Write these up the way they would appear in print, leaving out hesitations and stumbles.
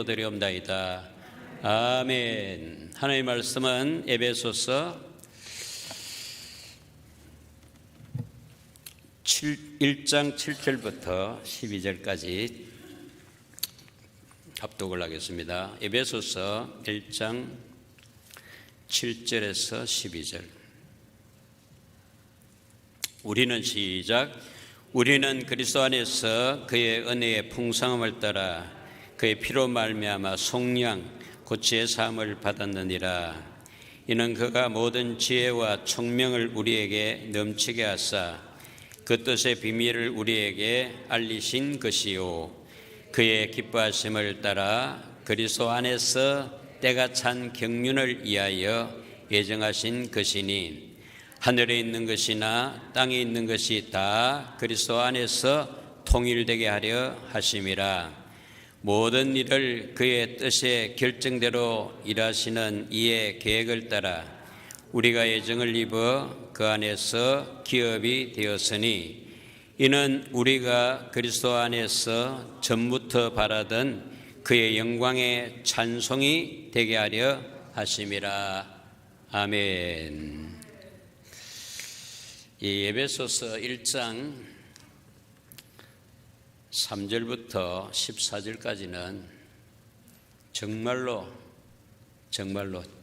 드리옵나이다. 아멘. 하나님의 말씀은 에베소서 1장 7절부터 12절까지 합독을 하겠습니다. 에베소서 1장 7절에서 12절. 우리는 그리스도 안에서 그의 은혜의 풍성함을 따라 그의 피로 말미암아 속량 곧 제사함을 받았느니라. 이는 그가 모든 지혜와 총명을 우리에게 넘치게 하사 그 뜻의 비밀을 우리에게 알리신 것이요, 그의 기뻐하심을 따라 그리스도 안에서 때가 찬 경륜을 위하여 예정하신 것이니, 하늘에 있는 것이나 땅에 있는 것이 다 그리스도 안에서 통일되게 하려 하심이라. 모든 일을 그의 뜻의 결정대로 일하시는 이의 계획을 따라 우리가 예정을 입어 그 안에서 기업이 되었으니, 이는 우리가 그리스도 안에서 전부터 바라던 그의 영광의 찬송이 되게 하려 하심이라. 아멘. 이 에베소서 1장 3절부터 14절까지는 정말로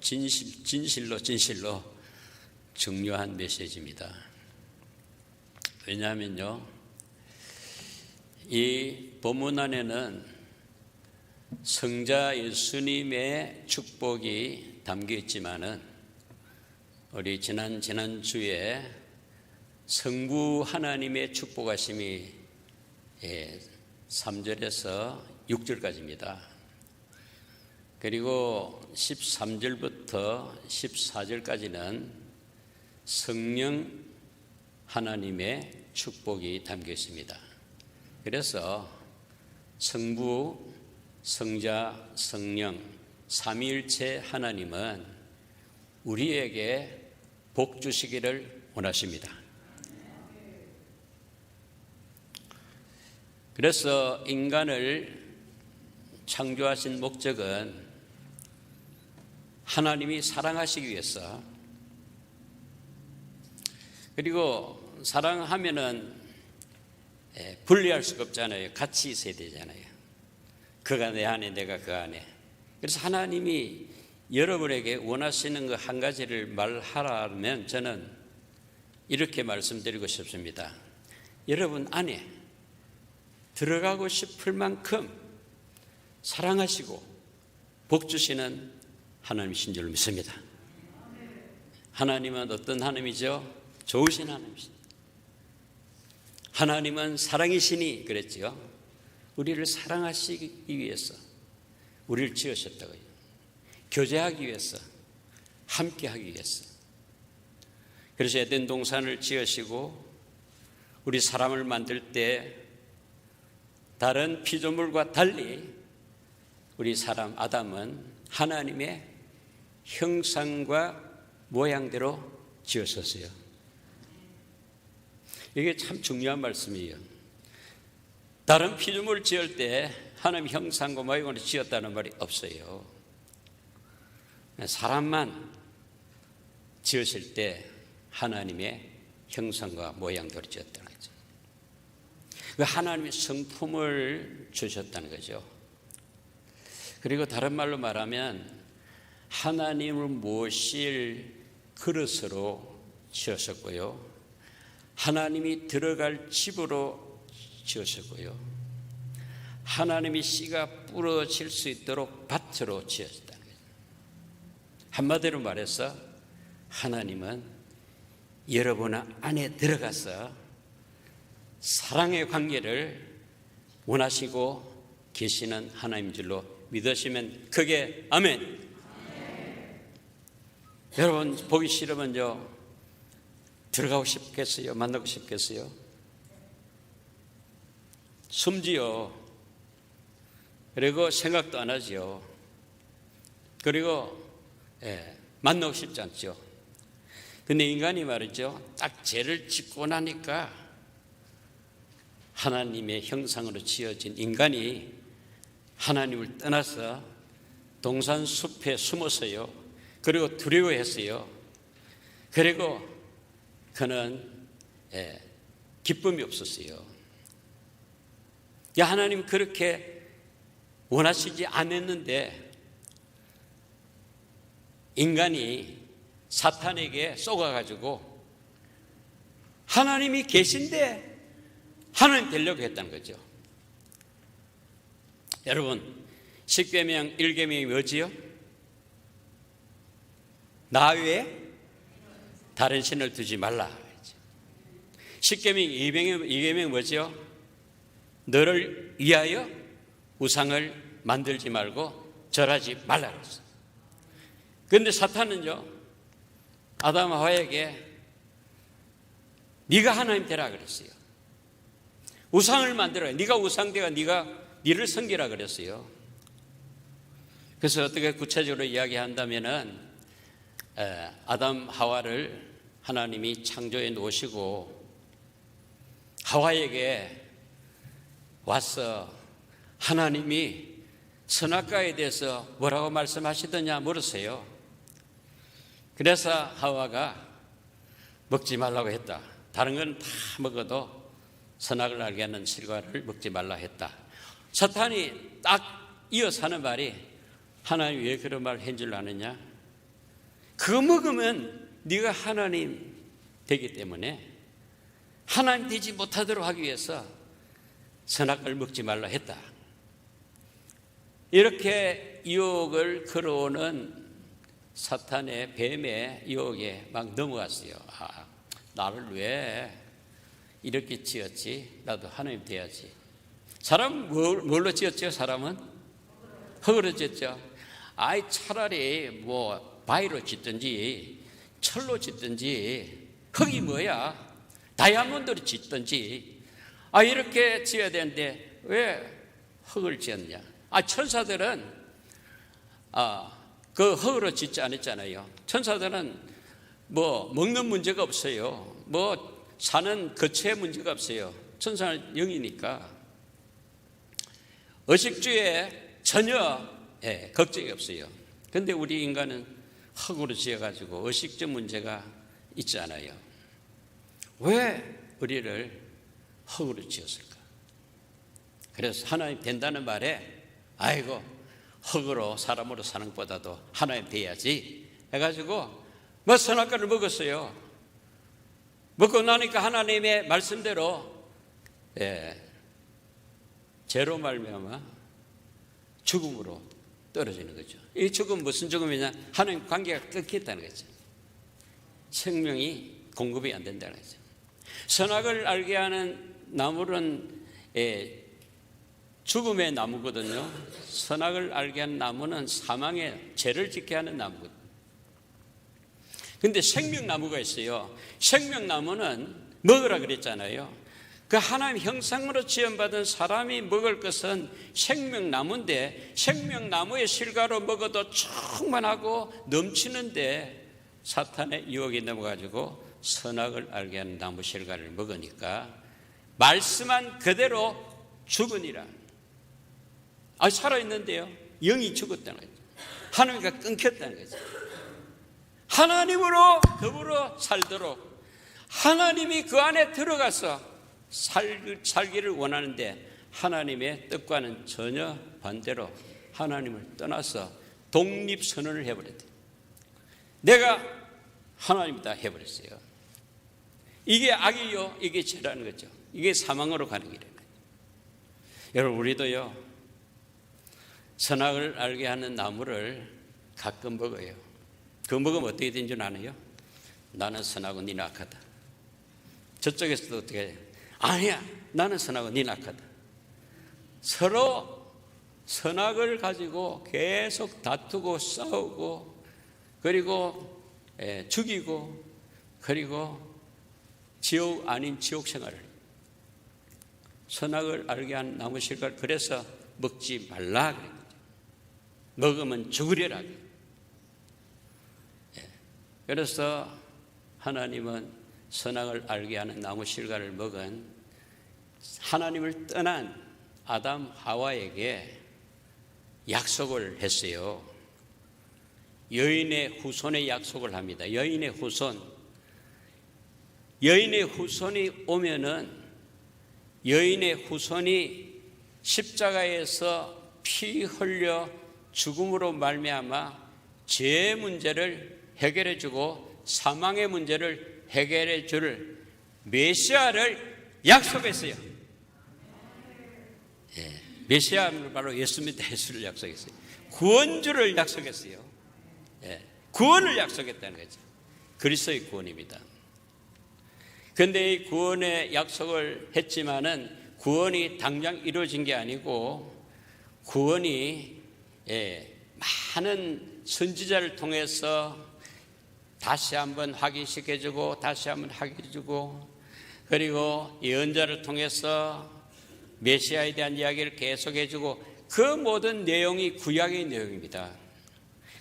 진실로 중요한 메시지입니다. 왜냐하면요, 이 본문 안에는 성자 예수님의 축복이 담겨 있지만은 우리 지난주에 성부 하나님의 축복하심이 3절에서 6절까지입니다. 그리고 13절부터 14절까지는 성령 하나님의 축복이 담겨 있습니다. 그래서 성부, 성자, 성령 삼위일체 하나님은 우리에게 복 주시기를 원하십니다. 그래서 인간을 창조하신 목적은 하나님이 사랑하시기 위해서, 그리고 사랑하면은 분리할 수가 없잖아요. 같이 있어야 되잖아요. 그가 내 안에, 내가 그 안에. 그래서 하나님이 여러분에게 원하시는 그 한 가지를 말하라면 저는 이렇게 말씀드리고 싶습니다. 여러분 안에 들어가고 싶을 만큼 사랑하시고 복 주시는 하나님이신 줄 믿습니다. 하나님은 어떤 하나님이죠? 좋으신 하나님이십니다. 하나님은 사랑이시니 그랬죠. 우리를 사랑하시기 위해서 우리를 지으셨다고요. 교제하기 위해서, 함께하기 위해서. 그래서 에덴 동산을 지으시고 우리 사람을 만들 때 다른 피조물과 달리 우리 사람 아담은 하나님의 형상과 모양대로 지었었어요. 이게 참 중요한 말씀이에요. 다른 피조물을 지을 때 하나님 형상과 모양으로 지었다는 말이 없어요. 사람만 지으실 때 하나님의 형상과 모양대로 지었다는 거죠. 하나님의 성품을 주셨다는 거죠. 그리고 다른 말로 말하면 하나님을 모실 그릇으로 지으셨고요, 하나님이 들어갈 집으로 지으셨고요, 하나님이 씨가 뿌려질 수 있도록 밭으로 지으셨다는 거죠. 한마디로 말해서 하나님은 여러분 안에 들어가서 사랑의 관계를 원하시고 계시는 하나님인 줄로 믿으시면 크게 아멘. 여러분 보기 싫으면요 들어가고 싶겠어요? 만나고 싶겠어요? 숨지요. 그리고 생각도 안 하죠. 그리고 만나고 싶지 않죠. 근데 인간이 말이죠, 딱 죄를 짓고 나니까 하나님의 형상으로 지어진 인간이 하나님을 떠나서 동산 숲에 숨었어요. 그리고 두려워했어요. 그리고 그는 기쁨이 없었어요. 하나님 그렇게 원하시지 않았는데 인간이 사탄에게 쏘가가지고 하나님이 계신데 하나님 되려고 했다는 거죠. 여러분, 10계명 1계명이 뭐지요? 나 외에 다른 신을 두지 말라. 10계명 2계명이 뭐죠? 너를 위하여 우상을 만들지 말고 절하지 말라 그랬어요. 그런데 사탄은요, 아담 하와에게 네가 하나님 되라 그랬어요. 우상을 만들어. 네가 우상되가 네가 니를 섬기라 그랬어요. 그래서 어떻게 구체적으로 이야기한다면은 아담 하와를 하나님이 창조해 놓으시고 하와에게 와서 하나님이 선악과에 대해서 뭐라고 말씀하시더냐 물으세요. 그래서 하와가 먹지 말라고 했다. 다른 건 다 먹어도 선악을 알게 하는 실과를 먹지 말라 했다. 사탄이 딱 이어서 하는 말이 하나님 왜 그런 말을 한 줄 아느냐? 그거 먹으면 네가 하나님 되기 때문에 하나님 되지 못하도록 하기 위해서 선악을 먹지 말라 했다. 이렇게 유혹을 걸어오는 사탄의 뱀의 유혹에 막 넘어갔어요. 나를 왜 이렇게 지었지? 나도 하나님 돼야지. 사람 뭘로 지었죠? 사람은 흙으로 지었죠. 차라리 뭐 바위로 짓든지 철로 짓든지 흙이 뭐야? 다이아몬드로 짓든지 이렇게 지어야 되는데 왜 흙을 지었냐? 천사들은 그 흙으로 짓지 않았잖아요. 천사들은 뭐 먹는 문제가 없어요. 뭐 사는 거처에 문제가 없어요. 천사는 영이니까 의식주에 전혀 걱정이 없어요. 그런데 우리 인간은 흙으로 지어가지고 의식주 문제가 있잖아요. 왜 우리를 흙으로 지었을까? 그래서 하나님 된다는 말에 아이고 흙으로 사람으로 사는 것보다도 하나님 돼야지 해가지고 뭐 선악과를 먹었어요. 먹고 나니까 하나님의 말씀대로 죄로 말미암아 죽음으로 떨어지는 거죠. 이 죽음 무슨 죽음이냐? 하나님 관계가 끊겼다는 거죠. 생명이 공급이 안 된다는 거죠. 선악을 알게 하는 나무는 죽음의 나무거든요. 선악을 알게 하는 나무는 사망의 죄를 짓게 하는 나무거든요. 근데 생명나무가 있어요. 생명나무는 먹으라 그랬잖아요. 그 하나님 형상으로 지음받은 사람이 먹을 것은 생명나무인데 생명나무의 실과로 먹어도 충만하고 넘치는데 사탄의 유혹이 넘어가지고 선악을 알게 하는 나무 실과를 먹으니까 말씀한 그대로 죽으니라. 살아있는데요. 영이 죽었다는 거죠. 하나님과 끊겼다는 거죠. 하나님으로 더불어 살도록 하나님이 그 안에 들어가서 살기를 원하는데 하나님의 뜻과는 전혀 반대로 하나님을 떠나서 독립선언을 해버렸대요. 내가 하나님이다 해버렸어요. 이게 악이요, 이게 죄라는 거죠. 이게 사망으로 가는 길이에요. 여러분, 우리도요 선악을 알게 하는 나무를 가끔 먹어요. 그거 먹으면 어떻게 되는 줄 아나요? 나는 선하고 니는 악하다. 저쪽에서도 어떻게 해요? 아니야, 나는 선하고 니는 악하다. 서로 선악을 가지고 계속 다투고 싸우고 그리고 죽이고 그리고 지옥 아닌 지옥 생활을 선악을 알게 한 나무 실과를 그래서 먹지 말라 그랬거든요. 먹으면 죽으리라 그랬거든요. 그래서 하나님은 선악을 알게 하는 나무 실과를 먹은 하나님을 떠난 아담 하와에게 약속을 했어요. 여인의 후손의 약속을 합니다. 여인의 후손. 여인의 후손이 오면은 여인의 후손이 십자가에서 피 흘려 죽음으로 말미암아 죄의 문제를 해결해 주고 사망의 문제를 해결해 줄 메시아를 약속했어요. 메시아는 바로 예수입니다. 예수를 약속했어요. 구원주를 약속했어요. 구원을 약속했다는 거죠. 그리스도의 구원입니다. 그런데 이 구원의 약속을 했지만은 구원이 당장 이루어진 게 아니고 구원이 많은 선지자를 통해서 다시 한번 확인시켜주고 다시 한번 확인해주고 그리고 예언자를 통해서 메시아에 대한 이야기를 계속해주고 그 모든 내용이 구약의 내용입니다.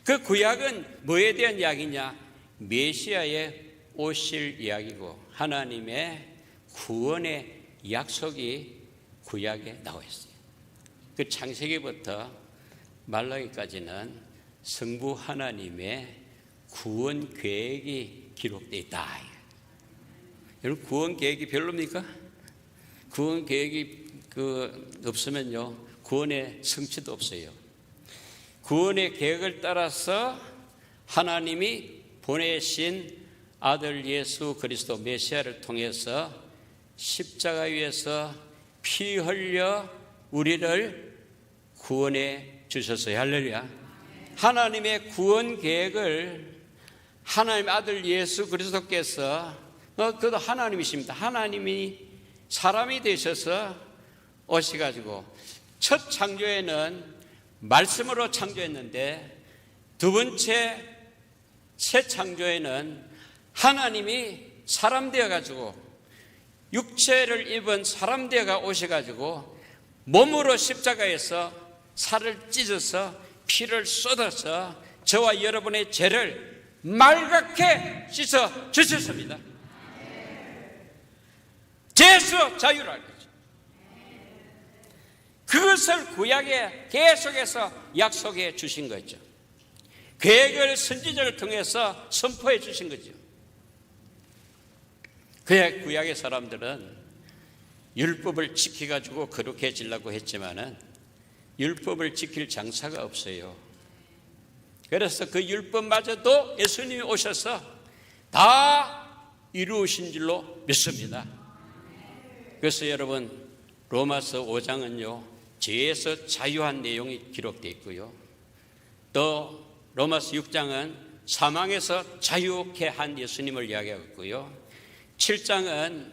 그 구약은 뭐에 대한 이야기냐? 메시아의 오실 이야기고 하나님의 구원의 약속이 구약에 나와 있어요. 그 창세기부터 말라기까지는 성부 하나님의 구원 계획이 기록되어 있다. 여러분 구원 계획이 별로입니까? 구원 계획이 없으면요 구원의 성취도 없어요. 구원의 계획을 따라서 하나님이 보내신 아들 예수 그리스도 메시아를 통해서 십자가 위에서 피 흘려 우리를 구원해 주셨어요. 할렐루야. 하나님의 구원 계획을 하나님의 아들 예수 그리스도께서 그도 하나님이십니다. 하나님이 사람이 되셔서 오셔가지고 첫 창조에는 말씀으로 창조했는데 두 번째 새 창조에는 하나님이 사람 되어가지고 육체를 입은 사람 되어가 오셔가지고 몸으로 십자가에서 살을 찢어서 피를 쏟아서 저와 여러분의 죄를 말갛게 씻어 주셨습니다. 죄에서 자유를 거죠. 그것을 구약에 계속해서 약속해 주신 거죠. 계획을 선지자를 통해서 선포해 주신 거죠. 그의 구약의 사람들은 율법을 지켜가지고 거룩해지려고 했지만은 율법을 지킬 장사가 없어요. 그래서 그 율법마저도 예수님이 오셔서 다 이루으신 줄로 믿습니다. 그래서 여러분 로마서 5장은요 죄에서 자유한 내용이 기록되어 있고요. 또 로마서 6장은 사망에서 자유케 한 예수님을 이야기하고 있고요. 7장은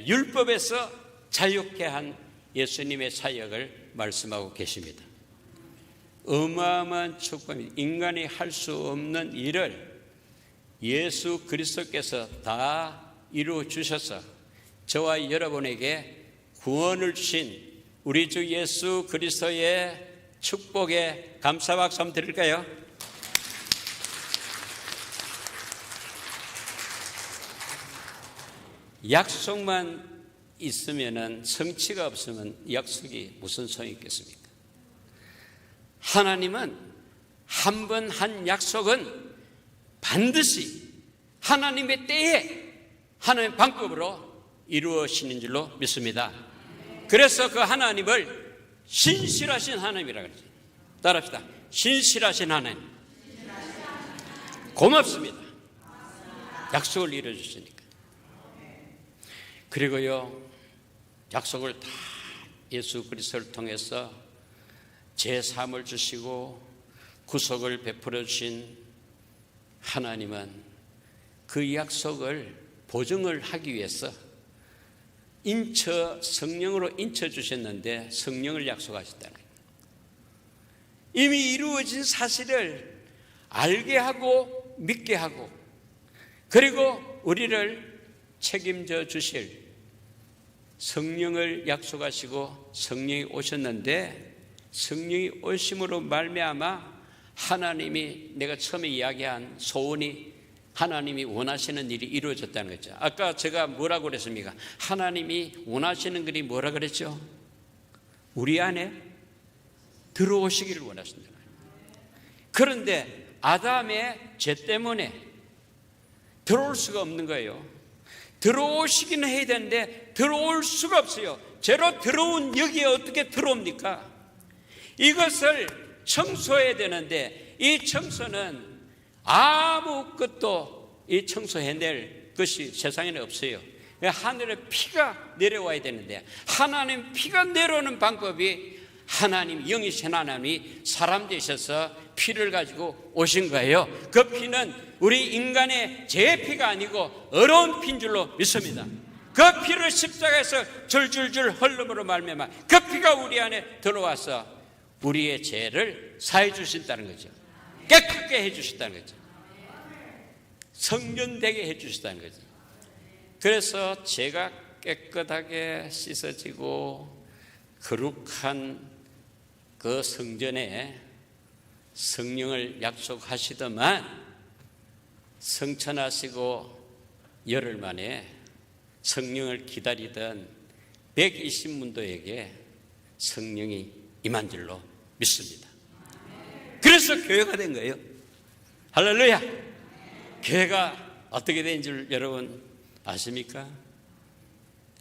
율법에서 자유케 한 예수님의 사역을 말씀하고 계십니다. 어마어마한 축복입니다. 인간이 할 수 없는 일을 예수 그리스도께서 다 이루어 주셔서 저와 여러분에게 구원을 주신 우리 주 예수 그리스도의 축복에 감사 박수 한번 드릴까요? 약속만 있으면은 성취가 없으면 약속이 무슨 소용이 있겠습니까? 하나님은 한 번 한 약속은 반드시 하나님의 때에 하나님의 방법으로 이루어지는 줄로 믿습니다. 그래서 그 하나님을 신실하신 하나님이라고 그러죠. 따라합시다. 신실하신 하나님. 고맙습니다. 약속을 이루어주시니까. 그리고요 약속을 다 예수 그리스도를 통해서 제3을 주시고 구속을 베풀어 주신 하나님은 그 약속을 보증을 하기 위해서 성령으로 인쳐 주셨는데 성령을 약속하셨다는 거예요. 이미 이루어진 사실을 알게 하고 믿게 하고 그리고 우리를 책임져 주실 성령을 약속하시고 성령이 오셨는데 성령이 오심으로 말미암아 하나님이 내가 처음에 이야기한 소원이 하나님이 원하시는 일이 이루어졌다는 거죠. 아까 제가 뭐라고 그랬습니까? 하나님이 원하시는 일이 뭐라 그랬죠? 우리 안에 들어오시기를 원하신다. 그런데 아담의 죄 때문에 들어올 수가 없는 거예요. 들어오시기는 해야 되는데 들어올 수가 없어요. 죄로 들어온 여기에 어떻게 들어옵니까? 이것을 청소해야 되는데 이 청소는 아무것도 이 청소해낼 것이 세상에는 없어요. 하늘에 피가 내려와야 되는데 하나님 피가 내려오는 방법이 하나님, 영이신 하나님이 사람 되셔서 피를 가지고 오신 거예요. 그 피는 우리 인간의 죄의 피가 아니고 의로운 피인 줄로 믿습니다. 그 피를 십자가에서 줄줄줄 흘름으로 말미암아 그 피가 우리 안에 들어와서 우리의 죄를 사해 주신다는 거죠. 깨끗게 해 주신다는 거죠. 성전되게 해 주신다는 거죠. 그래서 죄가 깨끗하게 씻어지고 거룩한 그 성전에 성령을 약속하시더만 성천하시고 열흘 만에 성령을 기다리던 120문도에게 성령이 임한 줄로 믿습니다. 그래서 교회가 된 거예요. 할렐루야. 교회가 어떻게 된 줄 여러분 아십니까?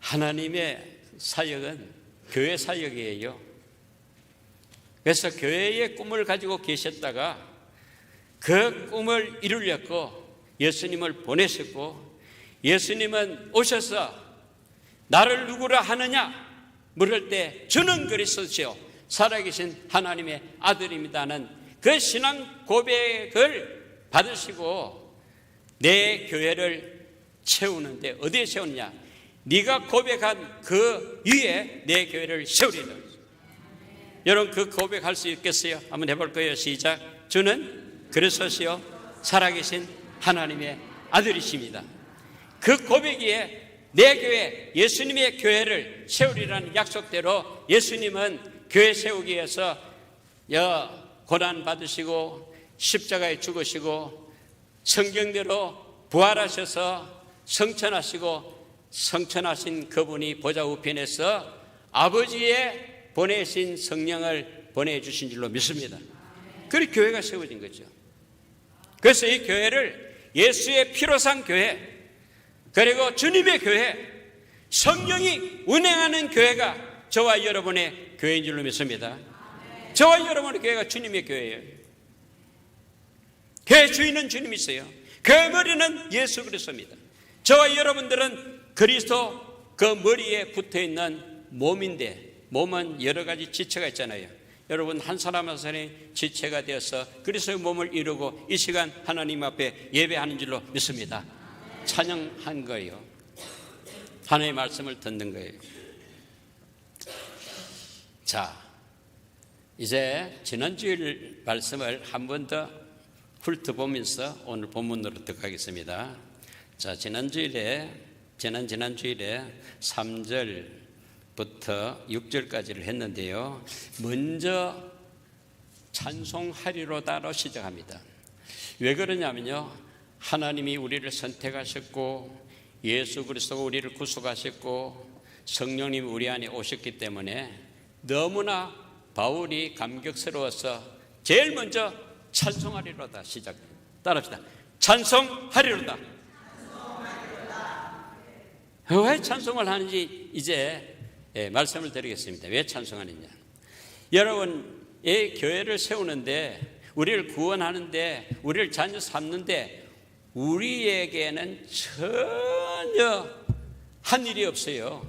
하나님의 사역은 교회 사역이에요. 그래서 교회의 꿈을 가지고 계셨다가 그 꿈을 이루려고 예수님을 보내셨고 예수님은 오셔서 나를 누구라 하느냐 물을 때 주는 그리스도시요 살아계신 하나님의 아들입니다는 그 신앙 고백을 받으시고 내 교회를 채우는데 어디에 세우느냐? 네가 고백한 그 위에 내 교회를 세우리라. 여러분 그 고백할 수 있겠어요? 한번 해볼 거예요. 시작. 주는 그리스도시요 살아계신 하나님의 아들이십니다. 그 고백이에 내 교회, 예수님의 교회를 세우리라는 약속대로 예수님은 교회 세우기 위해서 고난 받으시고 십자가에 죽으시고 성경대로 부활하셔서 성천하시고 성천하신 그분이 보좌 우편에서 아버지의 보내신 성령을 보내주신 줄로 믿습니다. 그리고 교회가 세워진 거죠. 그래서 이 교회를 예수의 피로 산 교회, 그리고 주님의 교회, 성령이 운행하는 교회가 저와 여러분의 교회인 줄로 믿습니다. 저와 여러분의 교회가 주님의 교회예요. 교회 주인은 주님이세요. 교회 머리는 예수 그리스도입니다. 저와 여러분들은 그리스도 그 머리에 붙어있는 몸인데 몸은 여러 가지 지체가 있잖아요. 여러분 한 사람 한 사람이 지체가 되어서 그리스도의 몸을 이루고 이 시간 하나님 앞에 예배하는 줄로 믿습니다. 찬양한 거예요. 하나님의 말씀을 듣는 거예요. 자, 이제 지난주일 말씀을 한 번 더 훑어보면서 오늘 본문으로 들어가겠습니다. 자, 지난주일에 3절부터 6절까지를 했는데요. 먼저 찬송하리로다로 시작합니다. 왜 그러냐면요, 하나님이 우리를 선택하셨고 예수 그리스도가 우리를 구속하셨고 성령님이 우리 안에 오셨기 때문에 너무나 바울이 감격스러워서 제일 먼저 찬송하리로다 시작. 따라합시다. 찬송하리로다. 왜 찬송을 하는지 이제 말씀을 드리겠습니다. 왜 찬송하느냐? 여러분, 이 교회를 세우는데, 우리를 구원하는데, 우리를 자녀 삼는데 우리에게는 전혀 한 일이 없어요.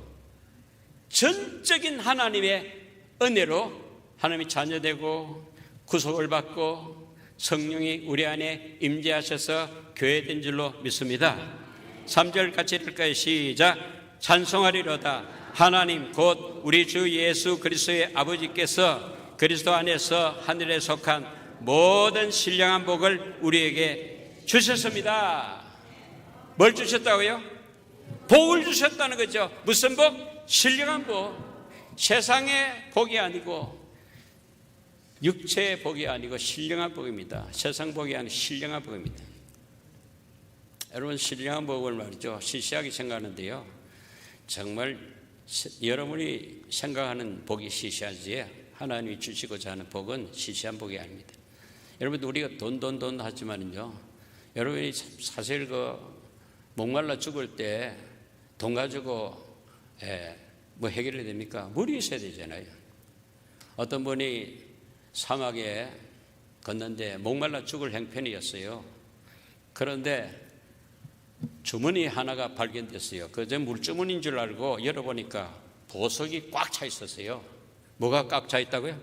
전적인 하나님의 은혜로 하나님이 자녀되고 구속을 받고 성령이 우리 안에 임재하셔서 교회된 줄로 믿습니다. 3절 같이 읽을까요? 시작. 찬송하리로다. 하나님 곧 우리 주 예수 그리스도의 아버지께서 그리스도 안에서 하늘에 속한 모든 신령한 복을 우리에게 주셨습니다. 뭘 주셨다고요? 복을 주셨다는 거죠. 무슨 복? 신령한 복. 세상의 복이 아니고 육체의 복이 아니고 신령한 복입니다. 세상 복이 아니고 신령한 복입니다. 여러분, 신령한 복을 말이죠, 시시하게 생각하는데요, 정말 여러분이 생각하는 복이 시시하지 하나님이 주시고자 하는 복은 시시한 복이 아닙니다. 여러분, 우리가 돈 하지만요, 여러분이 사실 목말라 죽을 때 돈 가지고 뭐 해결이 됩니까? 물이 있어야 되잖아요. 어떤 분이 사막에 걷는데 목말라 죽을 형편이었어요. 그런데 주머니 하나가 발견됐어요. 그저 물주머니인 줄 알고 열어보니까 보석이 꽉 차 있었어요. 뭐가 꽉 차 있다고요?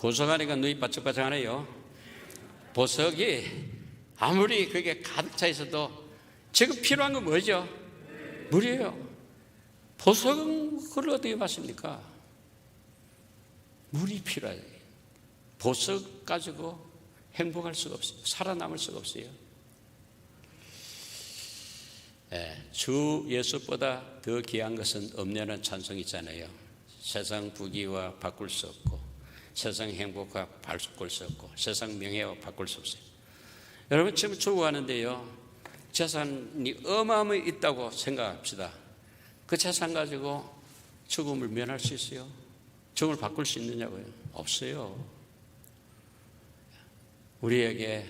보석 하니까 눈이 바짝바짝하네요. 보석이 아무리 그게 가득 차 있어도 지금 필요한 건 뭐죠? 물이에요. 보석은 그걸 어떻게 받습니까? 물이 필요해요. 보석 가지고 행복할 수가 없어요. 살아남을 수가 없어요. 주 예수보다 더 귀한 것은 없냐는 찬송이 있잖아요. 세상 부귀와 바꿀 수 없고, 세상 행복과 바꿀 수 없고, 세상 명예와 바꿀 수 없어요. 여러분, 지금 죽어가는데요, 재산이 어마어마히 있다고 생각합시다. 그 재산 가지고 죽음을 면할 수 있어요? 죽음을 바꿀 수 있느냐고요? 없어요. 우리에게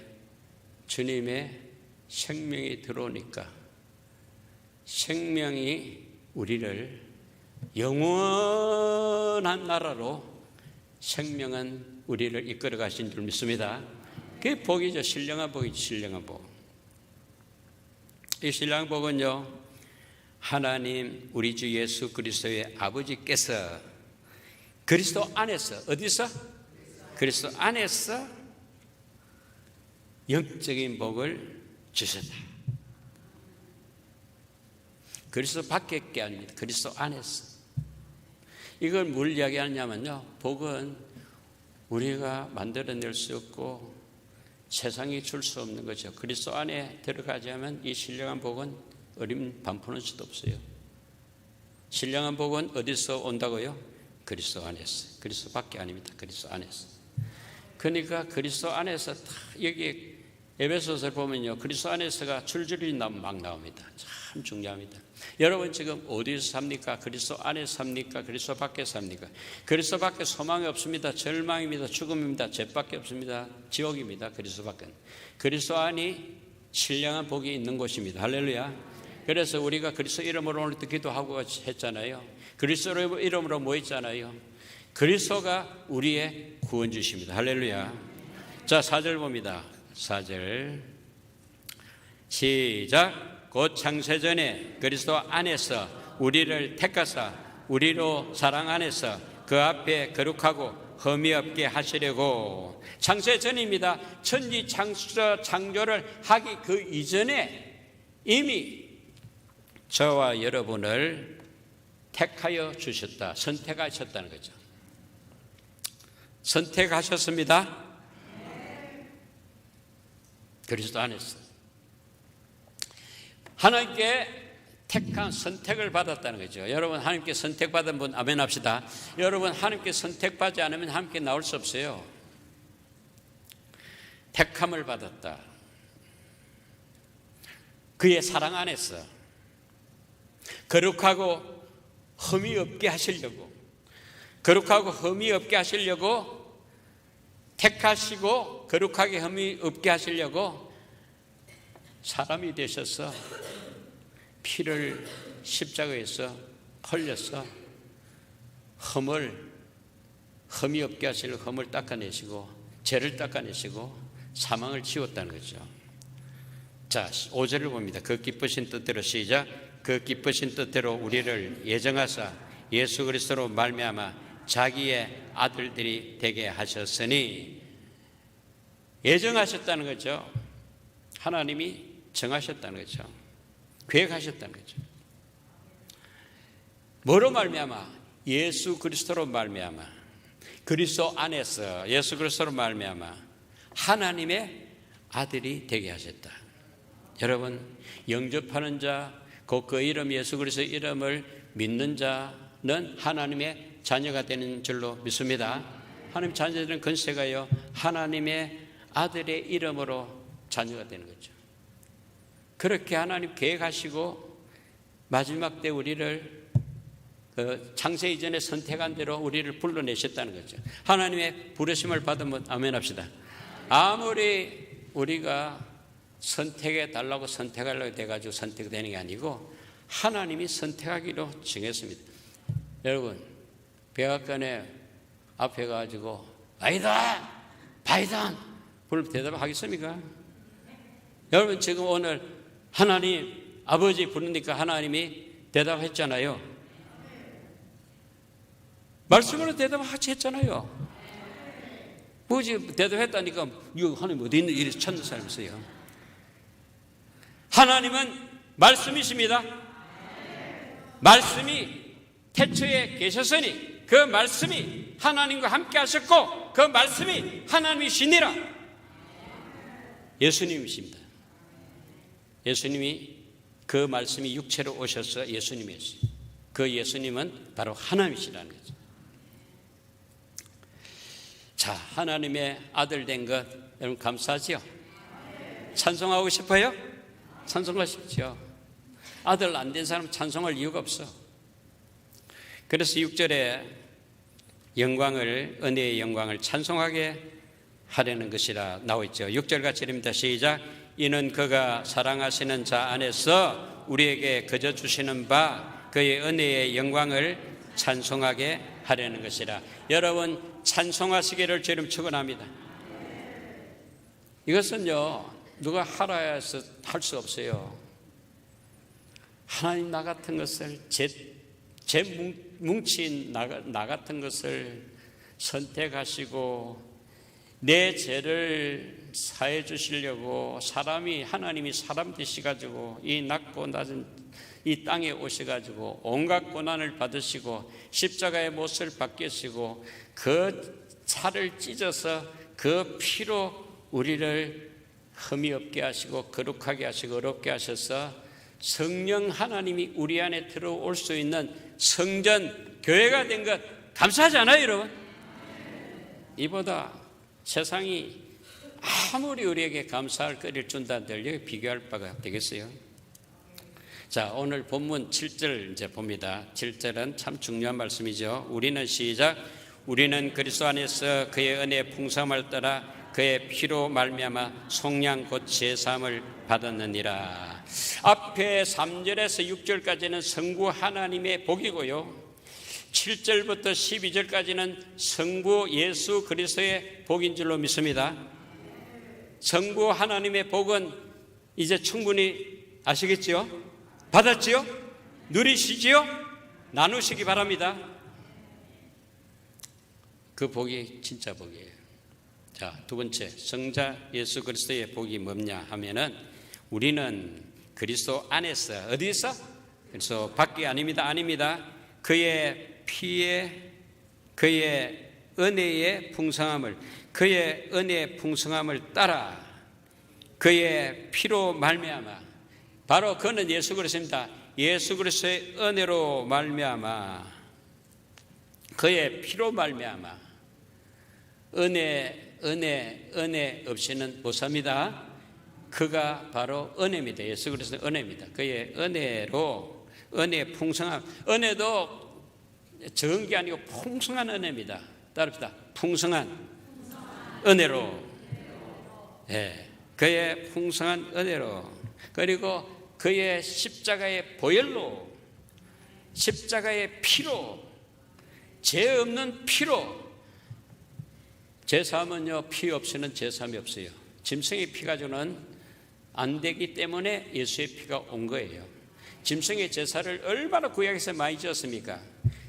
주님의 생명이 들어오니까 생명이 우리를 영원한 나라로, 생명은 우리를 이끌어 가신 줄 믿습니다. 그게 복이죠. 신령한 복이죠. 신령한 복. 이 신령한 복은요, 하나님 우리 주 예수 그리스도의 아버지께서 그리스도 안에서, 어디서? 그리스도 안에서 영적인 복을 주셨다. 그리스도 밖에 게 아닙니다. 그리스도 안에서. 이걸 뭘 이야기하냐면요, 복은 우리가 만들어낼 수 없고 세상이 줄 수 없는 거죠. 그리스도 안에 들어가지 않으면 이 신령한 복은 어림 반포할 수도 없어요. 신령한 복은 어디서 온다고요? 그리스도 안에서. 그리스도 밖에 아닙니다. 그리스도 안에서. 그러니까 그리스도 안에서 다, 여기 에베소서를 보면요, 그리스도 안에서가 줄줄이 막 나옵니다. 참 중요합니다. 여러분 지금 어디서 삽니까? 그리스도 안에서 삽니까? 그리스도 밖에 삽니까? 그리스도 밖에 소망이 없습니다. 절망입니다. 죽음입니다. 죄밖에 없습니다. 지옥입니다. 그리스도 밖에는. 그리스도 안이 신령한 복이 있는 곳입니다. 할렐루야. 그래서 우리가 그리스도 이름으로 오늘 기도하고 했잖아요. 그리스도 이름으로 모였잖아요. 그리스도가 우리의 구원주십니다. 할렐루야. 자, 4절 봅니다. 4절 시작. 곧 창세전에 그리스도 안에서 우리를 택하사 우리로 사랑 안에서 그 앞에 거룩하고 흠이 없게 하시려고. 창세전입니다. 천지 창조를 하기 그 이전에 이미 저와 여러분을 택하여 주셨다. 선택하셨다는 거죠. 선택하셨습니다. 그리스도 안에서 하나님께 택한 선택을 받았다는 거죠. 여러분, 하나님께 선택받은 분 아멘 합시다. 여러분, 하나님께 선택받지 않으면 하나님께 나올 수 없어요. 택함을 받았다. 그의 사랑 안에서 거룩하고 흠이 없게 하시려고, 거룩하고 흠이 없게 하시려고 택하시고 거룩하게 흠이 없게 하시려고 사람이 되셔서 피를 십자가에서 흘려서 흠이 없게 하시려고 흠을 닦아내시고 죄를 닦아내시고 사망을 지웠다는 거죠. 자, 5절을 봅니다. 그 기쁘신 뜻대로 시작. 그 기쁘신 뜻대로 우리를 예정하사 예수 그리스도로 말미암아 자기의 아들들이 되게 하셨으니. 예정하셨다는 거죠. 하나님이 정하셨다는 거죠. 계획하셨다는 거죠. 뭐로 말미암아? 예수 그리스도로 말미암아, 그리스도 안에서 예수 그리스도로 말미암아 하나님의 아들이 되게 하셨다. 여러분, 영접하는 자, 곧 그 이름 예수 그리스도의 이름을 믿는 자는 하나님의 자녀가 되는 줄로 믿습니다. 하나님 자녀들은 건세가요, 하나님의 아들의 이름으로 자녀가 되는 거죠. 그렇게 하나님 계획하시고 마지막 때 우리를 그 창세 이전에 선택한 대로 우리를 불러내셨다는 거죠. 하나님의 부르심을 받으면 아멘 합시다. 아무리 우리가 선택해 달라고 선택하려고 돼가지고 선택되는 게 아니고 하나님이 선택하기로 정했습니다. 여러분, 백악관에 앞에 가지고 아니다, 바이든 불 대답하겠습니까? 여러분, 지금 오늘 하나님 아버지 부르니까 하나님이 대답했잖아요. 말씀으로 대답하지 했잖아요. 뭐지 대답했다니까 이거 하나님 어디 있는 일이 찾는 사람이 있어요. 하나님은 말씀이십니다. 말씀이 태초에 계셨으니 그 말씀이 하나님과 함께 하셨고 그 말씀이 하나님이시니라. 예수님이십니다. 예수님이 그 말씀이 육체로 오셔서 예수님이었어요. 그 예수님은 바로 하나님이시라는 거죠. 자, 하나님의 아들 된 것 여러분 감사하지요? 찬송하고 싶어요? 찬송하십시오. 아들 안 된 사람 찬송할 이유가 없어. 그래서 6절에 영광을, 은혜의 영광을 찬송하게 하려는 것이라 나와 있죠. 6절 같이 읽습니다. 시작. 이는 그가 사랑하시는 자 안에서 우리에게 거저 주시는 바 그의 은혜의 영광을 찬송하게 하려는 것이라. 여러분 찬송하시기를 주님 축원합니다. 이것은요 누가 하라 해서 할 수 없어요. 하나님 나 같은 것을 제 뭉친 나 같은 것을 선택하시고 내 죄를 사해 주시려고 하나님이 사람 되시가지고 이 낮고 낮은 이 땅에 오셔가지고 온갖 고난을 받으시고 십자가의 못을 받으시고 그 살을 찢어서 그 피로 우리를 흠이 없게 하시고 거룩하게 하시고 어렵게 하셔서 성령 하나님이 우리 안에 들어올 수 있는 성전 교회가 된 것 감사하지 않아요, 여러분? 이보다 세상이 아무리 우리에게 감사할 거리를 준다는데 비교할 바가 되겠어요? 자, 오늘 본문 7절 이제 봅니다. 7절은 참 중요한 말씀이죠. 우리는 시작. 우리는 그리스도 안에서 그의 은혜의 풍성함을 따라 그의 피로 말미암아 속량 곧 제사함을 받았느니라. 앞에 3절에서 6절까지는 성부 하나님의 복이고요, 7절부터 12절까지는 성부 예수 그리스도의 복인 줄로 믿습니다. 성부 하나님의 복은 이제 충분히 아시겠지요? 받았지요? 누리시지요? 나누시기 바랍니다. 그 복이 진짜 복이에요. 자, 두 번째, 성자 예수 그리스도의 복이 뭐냐 하면은 우리는 그리스도 안에서, 어디서? 그래서 밖에 아닙니다. 아닙니다. 그의 피에 그의 은혜의 풍성함을, 그의 은혜의 풍성함을 따라 그의 피로 말미암아, 바로 그는 예수 그리스도입니다. 예수 그리스도의 은혜로 말미암아, 그의 피로 말미암아. 은혜 없이는 못 삽니다. 그가 바로 은혜입니다. 예수 그리스도는 은혜입니다. 그의 은혜로, 은혜의 풍성함, 은혜도 적은 게 아니고 풍성한 은혜입니다. 따릅시다. 풍성한 은혜로. 네. 그의 풍성한 은혜로, 그리고 그의 십자가의 보혈로, 십자가의 피로, 죄 없는 피로. 제사함은요 피 없이는 제사함이 없어요. 짐승의 피 가지고는 안 되기 때문에 예수의 피가 온 거예요. 짐승의 제사를 얼마나 구약에서 많이 지었습니까?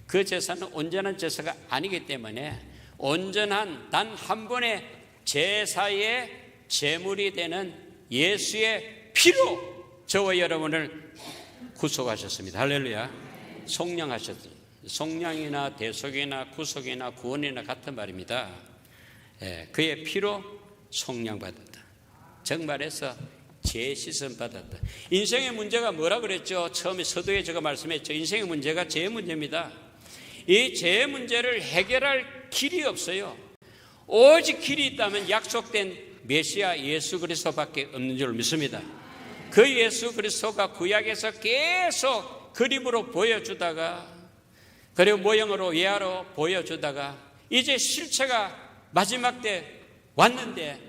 그 제사는 온전한 제사가 아니기 때문에 온전한 단 한 번의 제사의 제물이 되는 예수의 피로 저와 여러분을 구속하셨습니다. 할렐루야. 속량하셨습니다. 속량이나 대속이나 구속이나 구원이나 같은 말입니다. 그의 피로 속량받았다. 정말해서 죄시선 받았다. 인생의 문제가 뭐라 그랬죠? 처음에 서두에 제가 말씀했죠. 인생의 문제가 죄 문제입니다. 이 죄 문제를 해결할 길이 없어요. 오직 길이 있다면 약속된 메시아 예수 그리스도밖에 없는 줄 믿습니다. 그 예수 그리스도가 구약에서 계속 그림으로 보여주다가 그리고 모형으로 외화로 보여주다가 이제 실체가 마지막 때 왔는데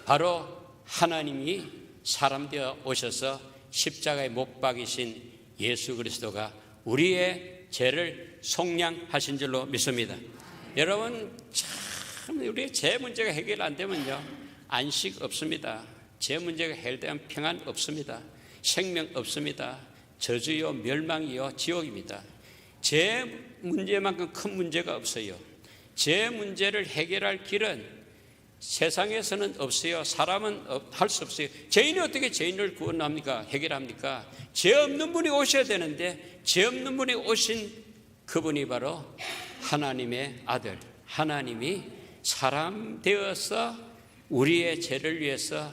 바로 하나님이 사람 되어 오셔서 십자가에 못 박이신 예수 그리스도가 우리의 죄를 속량하신 줄로 믿습니다. 여러분, 참 우리의 죄 문제가 해결 안 되면요, 안식 없습니다. 죄 문제가 해결되면 평안 없습니다. 생명 없습니다. 저주요 멸망이요 지옥입니다. 죄 문제만큼 큰 문제가 없어요. 죄 문제를 해결할 길은 세상에서는 없어요. 사람은 할 수 없어요. 죄인이 어떻게 죄인을 구원합니까? 해결합니까? 죄 없는 분이 오셔야 되는데 죄 없는 분이 오신 그분이 바로 하나님의 아들, 하나님이 사람 되어서 우리의 죄를 위해서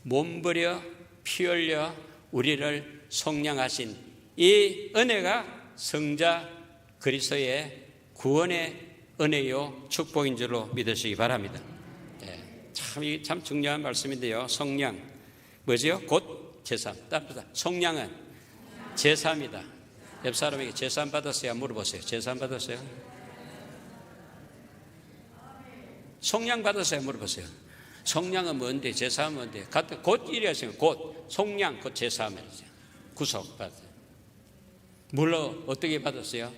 몸버려 피 흘려 우리를 속량하신 이 은혜가 성자 그리스도의 구원의 은혜요 축복인 줄로 믿으시기 바랍니다. 참 중요한 말씀인데요. 속량 뭐지요? 곧 제삼. 따뜻하다. 속량은 제삼이다. 옆 사람에게 제삼 받았어요? 물어보세요. 제삼 받았어요? 속량 받았어요? 물어보세요. 속량은 뭔데? 제삼은 뭔데? 곧 이래서 곧 속량 곧 제삼이죠. 구속 받았어요. 물론 어떻게 받았어요?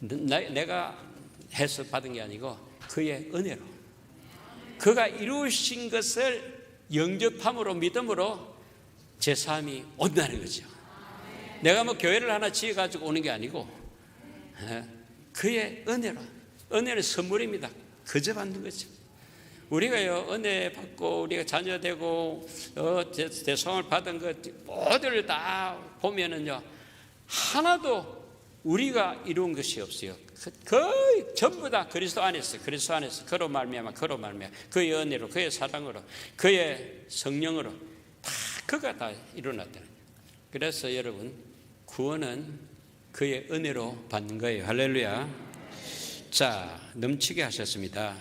내가 해서 받은 게 아니고 그의 은혜로. 그가 이루신 것을 영접함으로 믿음으로 제사함이 온다는 거죠. 내가 뭐 교회를 하나 지어가지고 오는 게 아니고 그의 은혜로. 은혜는 선물입니다. 그저 받는 거죠. 우리가요, 은혜 받고 우리가 자녀되고 대성을 받은 것 모두를 다 보면은요, 하나도 우리가 이룬 것이 없어요. 거의 전부 다 그리스도 안에서 그로 말미암아 그의 은혜로, 그의 사랑으로, 그의 성령으로 다 그가 다 일어났다는 거예요. 그래서 여러분, 구원은 그의 은혜로 받는 거예요. 할렐루야. 자, 넘치게 하셨습니다.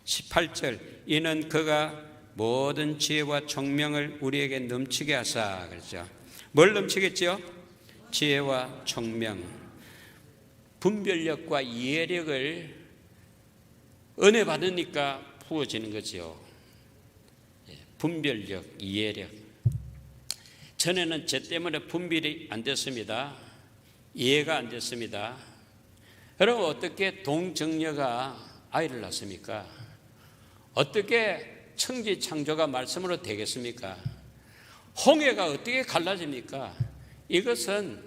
18절, 이는 그가 모든 지혜와 총명을 우리에게 넘치게 하사. 그렇죠. 뭘 넘치겠죠? 지혜와 총명, 분별력과 이해력을 은혜 받으니까 부어지는 거죠. 분별력, 이해력. 전에는 죄 때문에 분별이 안 됐습니다. 이해가 안 됐습니다. 여러분, 어떻게 동정녀가 아이를 낳습니까? 어떻게 천지창조가 말씀으로 되겠습니까? 홍해가 어떻게 갈라집니까? 이것은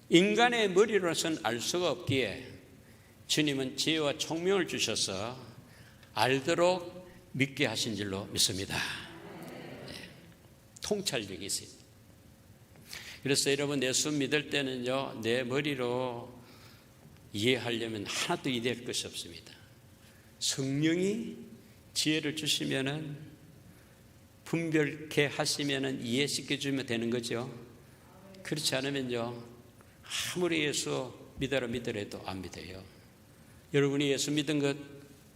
인간의 머리로서는 알 수가 없기에 주님은 지혜와 총명을 주셔서 알도록 믿게 하신 줄로 믿습니다. 통찰력이 있어요. 그래서 여러분, 예수 믿을 때는요, 내 머리로 이해하려면 하나도 이해될 것이 없습니다. 성령이 지혜를 주시면은, 분별케 하시면은 이해시켜 주면 되는 거죠. 그렇지 않으면요, 아무리 예수 믿으래도 안 믿어요. 여러분이 예수 믿은 것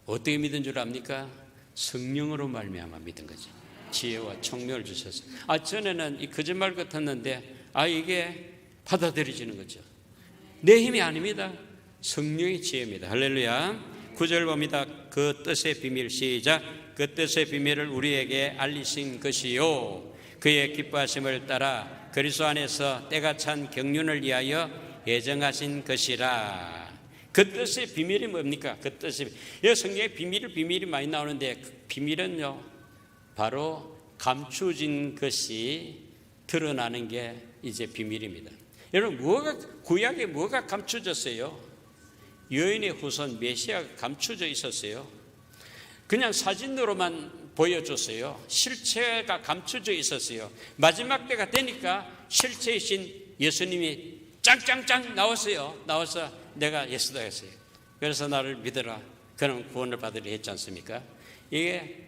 어떻게 믿은 줄 압니까? 성령으로 말미암아 믿은 거지. 지혜와 총명을 주셔서. 전에는 이 거짓말 같았는데 이게 받아들여지는 거죠. 내 힘이 아닙니다. 성령의 지혜입니다. 할렐루야. 9절 봅니다. 그 뜻의 비밀, 시작. 그 뜻의 비밀을 우리에게 알리신 것이요, 그의 기뻐하심을 따라 그리스도 안에서 때가 찬 경륜을 위하여 예정하신 것이라. 그 뜻의 비밀이 뭡니까? 그 뜻이, 성경에 비밀이 많이 나오는데 그 비밀은요, 바로 감추어진 것이 드러나는 게 이제 비밀입니다. 여러분, 구약에 뭐가 감추어졌어요? 여인의 후손 메시아가 감추어져 있었어요. 그냥 사진으로만 보여줬어요. 실체가 감추어져 있었어요. 마지막 때가 되니까 실체이신 예수님이 짱짱짱 나왔어요. 나와서 내가 예수다 했어요. 그래서 나를 믿어라. 그럼 구원을 받으려 했지 않습니까? 이게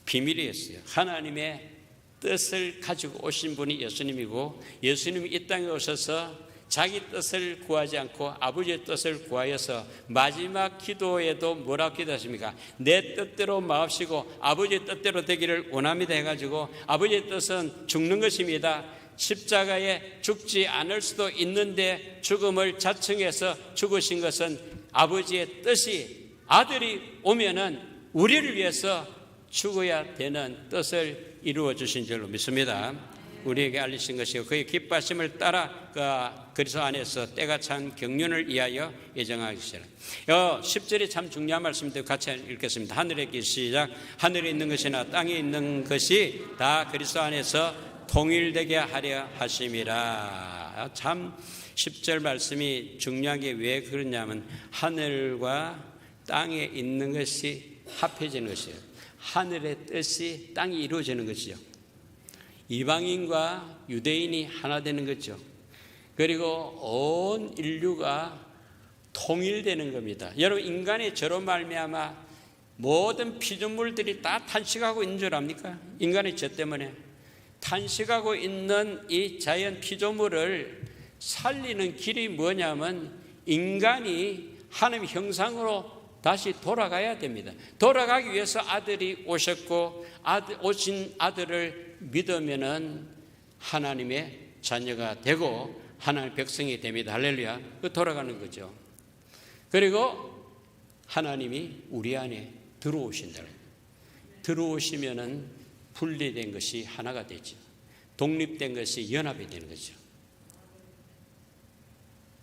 비밀이었어요. 하나님의 뜻을 가지고 오신 분이 예수님이고, 예수님이 이 땅에 오셔서 자기 뜻을 구하지 않고 아버지의 뜻을 구하여서 마지막 기도에도 뭐라고 기도하십니까? 내 뜻대로 마옵시고 아버지의 뜻대로 되기를 원합니다 해가지고, 아버지의 뜻은 죽는 것입니다. 십자가에 죽지 않을 수도 있는데 죽음을 자청해서 죽으신 것은 아버지의 뜻이 아들이 오면은 우리를 위해서 죽어야 되는 뜻을 이루어 주신 줄로 믿습니다. 우리에게 알리신 것이요 그의 기뻐하심을 따라 그리스도 안에서 때가 찬 경륜을 위하여 예정하시라. 10절이 참 중요한 말씀인데 같이 읽겠습니다. 하늘에 시작. 하늘에 있는 것이나 땅에 있는 것이 다 그리스도 안에서 통일되게 하려 하심이라. 참 10절 말씀이 중요한 게 왜 그러냐면 하늘과 땅에 있는 것이 합해지는 것이에요. 하늘의 뜻이 땅에 이루어지는 것이죠. 이방인과 유대인이 하나 되는 거죠. 그리고 온 인류가 통일되는 겁니다. 여러분, 인간의 저로 말미암아 모든 피조물들이 다 탄식하고 있는 줄 압니까? 인간의 죄 때문에 탄식하고 있는 이 자연 피조물을 살리는 길이 뭐냐면 인간이 하나님의 형상으로 다시 돌아가야 됩니다. 돌아가기 위해서 아들이 오셨고 오신 아들을 믿으면은 하나님의 자녀가 되고 하나님의 백성이 됩니다. 할렐루야. 돌아가는 거죠. 그리고 하나님이 우리 안에 들어오신다. 들어오시면은 분리된 것이 하나가 되죠. 독립된 것이 연합이 되는 거죠.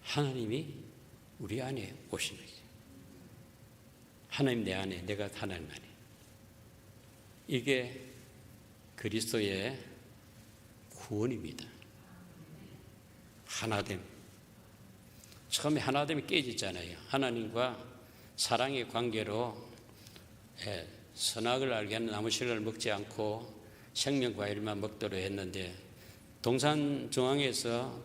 하나님이 우리 안에 오시는 거죠. 하나님 내 안에, 내가 하나님 안에. 이게 그리스도의 구원입니다. 하나됨. 처음에 하나됨이 깨졌잖아요. 하나님과 사랑의 관계로 선악을 알게 하는 나무실을 먹지 않고 생명과일만 먹도록 했는데 동산에서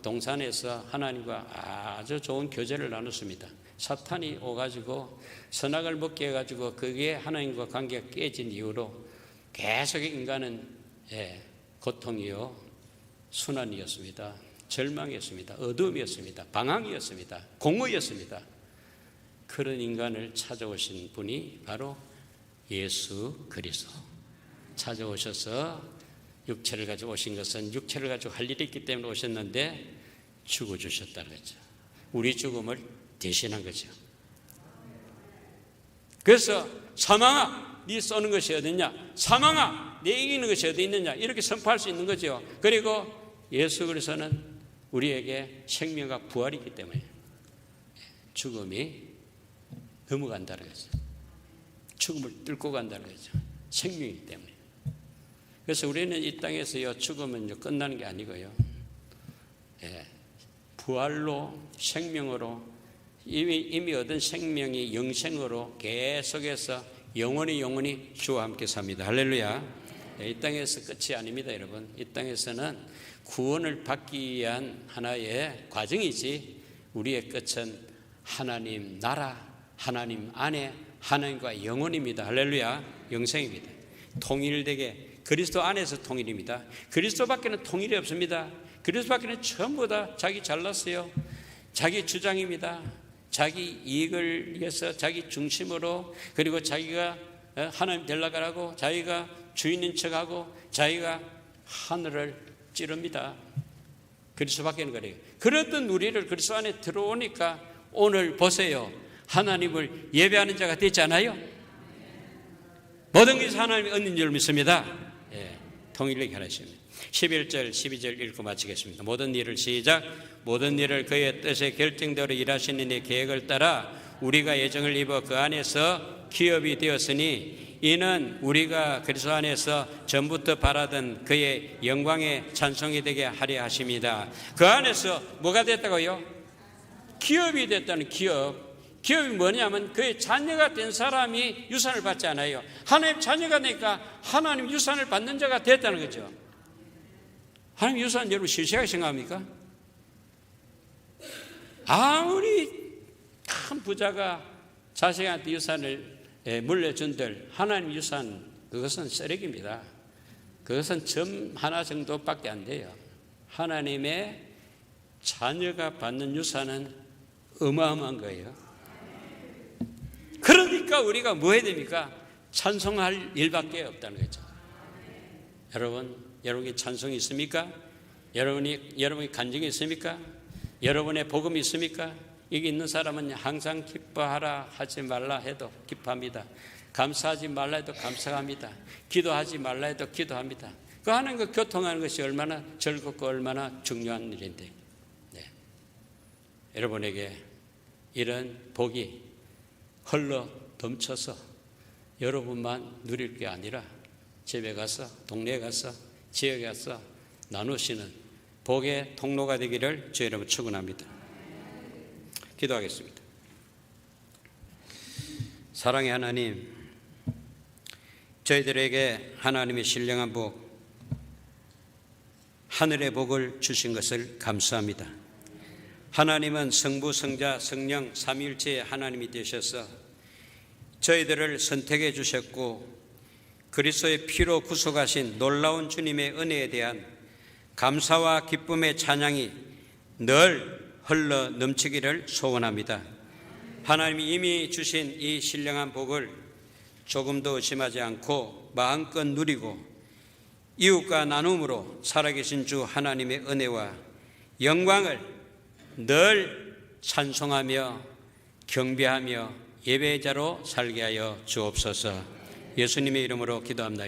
하나님과 아주 좋은 교제를 나눴습니다. 사탄이 오가지고 선악을 먹게 해가지고 그게 하나님과 관계가 깨진 이후로 계속 인간은 고통이요, 순환이었습니다. 절망이었습니다. 어둠이었습니다. 방황이었습니다. 공허였습니다. 그런 인간을 찾아오신 분이 바로 예수 그리스도. 찾아오셔서 육체를 가지고 오신 것은 육체를 가지고 할 일이 있기 때문에 오셨는데 죽어주셨다는 거죠. 우리 죽음을 대신한 거죠. 그래서 사망아, 네 쏘는 것이 어딨냐? 사망아, 네 이기는 것이 어디 있느냐? 이렇게 선포할 수 있는 거죠. 그리고 예수 그리스도는 우리에게 생명과 부활이 있기 때문에 죽음이 넘어간다는 거죠. 죽음을 뚫고 간다는 거죠. 생명이기 때문에. 그래서 우리는 이 땅에서요, 죽으면 끝나는 게 아니고요. 부활로, 생명으로, 이미 얻은 생명이 영생으로 계속해서 영원히 주와 함께 삽니다. 할렐루야. 이 땅에서 끝이 아닙니다, 여러분. 이 땅에서는 구원을 받기 위한 하나의 과정이지 우리의 끝은 하나님 나라, 하나님 안에 하나님과 영원입니다. 할렐루야. 영생입니다. 통일되게 그리스도 안에서 통일입니다. 그리스도밖에는 통일이 없습니다. 그리스도밖에는 전부 다 자기 잘났어요. 자기 주장입니다. 자기 이익을 위해서 자기 중심으로, 그리고 자기가 하나님 되려고 하고 자기가 주인인 척하고 자기가 하늘을 찌릅니다. 그리스도밖에는 그래요. 그랬던 우리를 그리스도 안에 들어오니까 오늘 보세요. 하나님을 예배하는 자가 되지 않아요? 모든 것이 하나님이 얻는 줄 믿습니다. 통일되게 하십니다. 11절 12절 읽고 마치겠습니다. 모든 일을 시작. 모든 일을 그의 뜻의 결정대로 일하시는 이 계획을 따라 우리가 예정을 입어 그 안에서 기업이 되었으니 이는 우리가 그리스도 안에서 전부터 바라던 그의 영광의 찬송이 되게 하려 하십니다. 그 안에서 뭐가 됐다고요? 기업이 됐다는 기업. 기업이 뭐냐면 그의 자녀가 된 사람이 유산을 받지 않아요. 하나님 자녀가 되니까 하나님 유산을 받는 자가 됐다는 거죠. 하나님 유산 여러분 실시하게 생각합니까? 아무리 큰 부자가 자식한테 유산을 물려준들 하나님 유산 그것은 쓰레기입니다. 그것은 점 하나 정도밖에 안 돼요. 하나님의 자녀가 받는 유산은 어마어마한 거예요. 그러니까 우리가 뭐 해야 됩니까? 찬송할 일밖에 없다는 거죠. 여러분이 찬송이 있습니까? 여러분이 간증이 있습니까? 여러분의 복음이 있습니까? 이게 있는 사람은 항상 기뻐하라 하지 말라 해도 기뻐합니다. 감사하지 말라 해도 감사합니다. 기도하지 말라 해도 기도합니다. 그 하는 그 교통하는 것이 얼마나 즐겁고 얼마나 중요한 일인데, 여러분에게 이런 복이 흘러 넘쳐서 여러분만 누릴 게 아니라 집에 가서, 동네에 가서, 지역에 가서 나누시는 복의 통로가 되기를 주의 이름으로 축원합니다. 기도하겠습니다. 사랑의 하나님, 저희들에게 하나님의 신령한 복, 하늘의 복을 주신 것을 감사합니다. 하나님은 성부, 성자, 성령 삼위일체의 하나님이 되셔서 저희들을 선택해 주셨고 그리스도의 피로 구속하신 놀라운 주님의 은혜에 대한 감사와 기쁨의 찬양이 늘 흘러 넘치기를 소원합니다. 하나님이 이미 주신 이 신령한 복을 조금도 의심하지 않고 마음껏 누리고 이웃과 나눔으로 살아계신 주 하나님의 은혜와 영광을 늘 찬송하며 경배하며 예배자로 살게 하여 주옵소서. 예수님의 이름으로 기도합나이다.